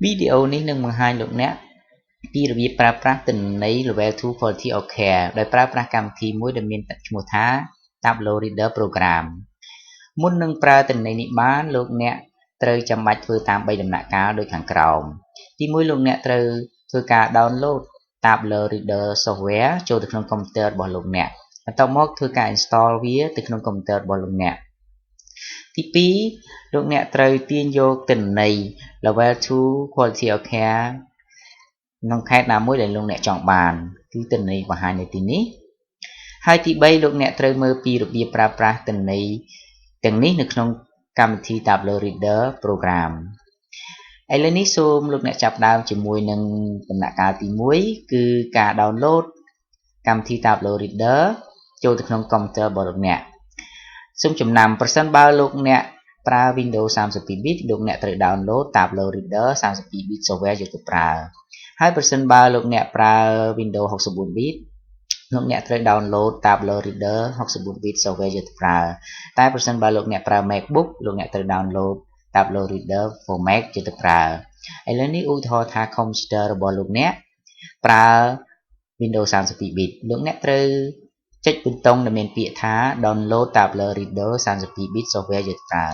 video នេះនឹងបង្ហាញលោកអ្នកពីរបៀបប្រើប្រាស់ទិន្នន័យ level 2 quality of care ដោយប្រើប្រាស់កម្មវិធីមួយដែលមានឈ្មោះថា Tableau Reader Program មុននឹងប្រើទិន្នន័យនេះបានលោកអ្នកត្រូវចាំបាច់ធ្វើតាម3ដំណាក់កាលដូចខាងក្រោមទី1លោកអ្នកត្រូវធ្វើការ download Tableau Reader software ចូលទៅក្នុងកុំព្យូទ័ររបស់លោកអ្នកបន្ទាប់មកធ្វើការ install វាទៅក្នុងកុំព្យូទ័ររបស់លោកអ្នកទី2លោកអ្នកត្រូវទាញយកទិន្នន័យ level 2 quality of care ក្នុងខេត្តណាមួយដែលលោកអ្នកចង់បានគឺទិន្នន័យបង្ហាញនៅទីនេះហើយទី3លោកអ្នកត្រូវមើលពីរបៀបប្រើប្រាស់ទិន្នន័យទាំងនេះនៅក្នុងកម្មវិធី Tableau Reader Program ឥឡូវនេះសូមលោកអ្នកចាប់ផ្ដើមជាមួយនឹងដំណាក់កាលទី1គឺការ download កម្មវិធី Tableau Reader ចូលទៅក្នុងកុំព្យូទ័ររបស់លោកអ្នកសូមចំណាំប្រសិនបើលោកអ្នកប្រើ Windows 32 bit លោកអ្នកត្រូវ download Tableau Reader 32 bit software យកទៅប្រើហើយប្រសិនបើលោកអ្នកប្រើ Windows 64 bit លោកអ្នកត្រូវ download Tableau Reader 64 bit software យកទៅប្រើតែប្រសិនបើលោកអ្នកប្រើ MacBook លោកអ្នកត្រូវ download Tableau Reader for Mac យកទៅប្រើឥឡូវនេះឧទាហរណ៍ថា computer របស់លោកអ្នកប្រើ Windows 32 bit លោកអ្នកត្រូវចុចប៊ូតុងដែលមានពាក្យថា download Tableau Reader 32 bit software យកទៅប្រើ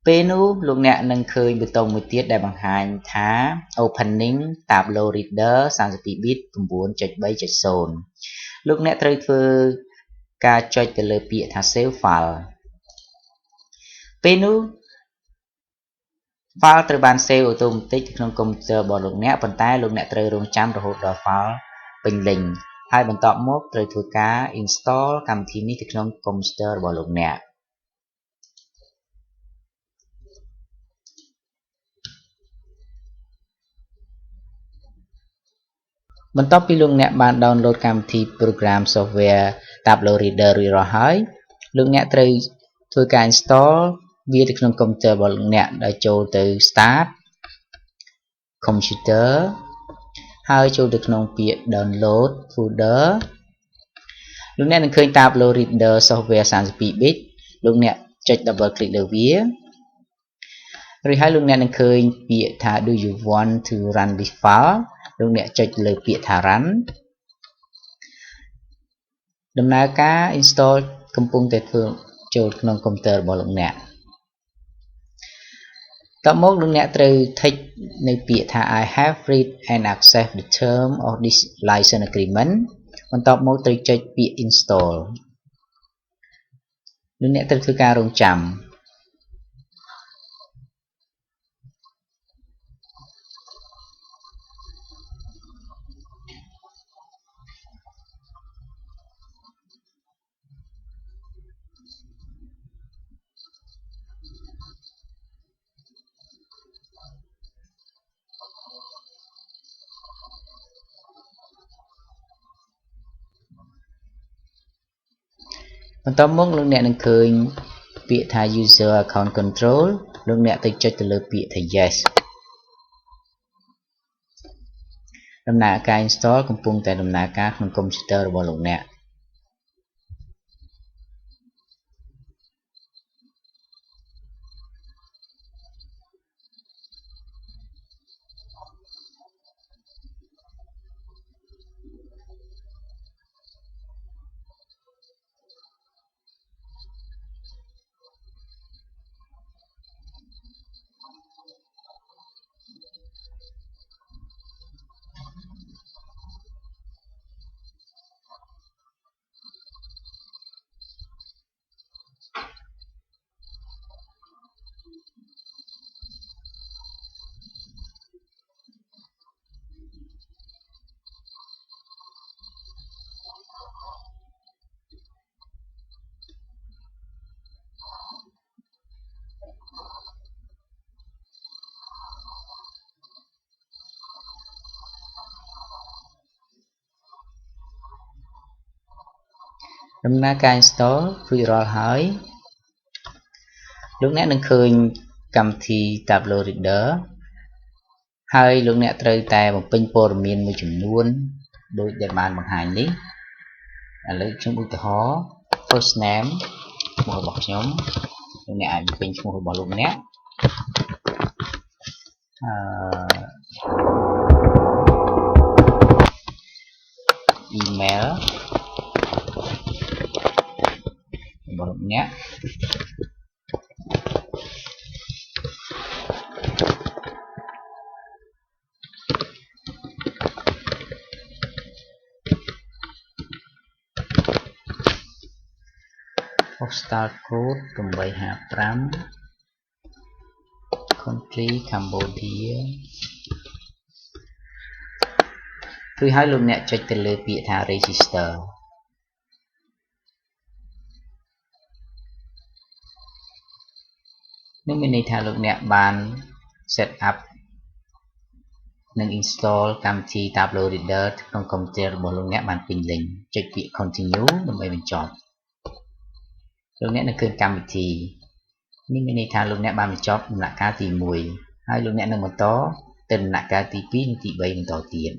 ពេលនោះលោកអ្នកនឹងឃើញប៊ូតុងមួយទៀតដែលបង្ហាញថា opening Tableau Reader 32 bit 9.3.0 លោកអ្នកត្រូវធ្វើការចុចទៅលើពាក្យថា save file ពេលនោះ file ត្រូវបាន save អូតូម៉ាទិកក្នុងកុំព្យូទ័ររបស់លោកអ្នកប៉ុន្តែលោកអ្នកត្រូវរង់ចាំរហូតដល់ file ពេញលេញហើយបន្ទាប់មកត្រូវធ្វើការ install កម្មវិធីនេះទៅក្នុងកុំព្យូទ័ររបស់លោកអ្នកបន្ទាប់ពីលោកអ្នកបាន download កម្មវិធី program software Tableau Reader រួចរាល់ហើយលោកអ្នកត្រូវធ្វើការ install វាទៅក្នុងកុំព្យូទ័ររបស់លោកអ្នកដោយចូលទៅ start computer ហើយចូលទៅក្នុងពាក្យ download folder លោកអ្នកនឹងឃើញ Tableau Reader software 32 bit លោកអ្នកចុច double click លើវារួចហើយលោកអ្នកនឹងឃើញពាក្យថា do you want to run this file លោកអ្នកចុចលើពាក្យថា run ដំណើរការ install កំពុងតែធ្វើចូលក្នុងកុំព្យូទ័ររបស់លោកអ្នកតមកលោកអ្នកត្រូវ tick នៅពាក្យថា I have read and accept the term of this license agreement បន្ទាប់មកត្រូវចុចពាក្យ install លោកអ្នកត្រូវធ្វើការរង់ចាំបន្ទាប់មកលោកអ្នកនឹងឃើញពាក្យថា user account control លោកអ្នកទៅចុចទៅលើពាក្យថា yes ដំណើរការ install កំពុងតែដំណើរការក្នុងកុំព្យូទ័ររបស់លោកអ្នកដំណើរការ install រួចរាល់ហើយលោកអ្នកនឹងឃើញកម្មវិធី Tableau Reader ហើយលោកអ្នកត្រូវតែបំពេញព័ត៌មានមួយចំនួនដូចដែលបានបង្ហាញនេះឥឡូវខ្ញុំឧទាហរណ៍ first name ឈ្មោះរបស់ខ្ញុំលោកអ្នកអាចបំពេញឈ្មោះរបស់លោកអ្នក email របស់លោកអ្នក postal code 855 country Cambodia ឬហើយលោកអ្នកចុចទៅលើពាក្យថា register នឹងមានន័យថាលោកអ្នកបាន set up និង install កម្មវិធី Tableau Reader ក្នុងកុំព្យូទ័ររបស់លោកអ្នកបានពេញលេញចុចពាក្យ continue ដើម្បីបញ្ចប់លោកអ្នកនឹងឃើញកម្មវិធីនេះមានន័យថាលោកអ្នកបានបញ្ចប់ដំណាក់កាលទី1ហើយលោកអ្នកនឹងបន្តទៅដំណាក់កាលទី2និងទី3បន្តទៀត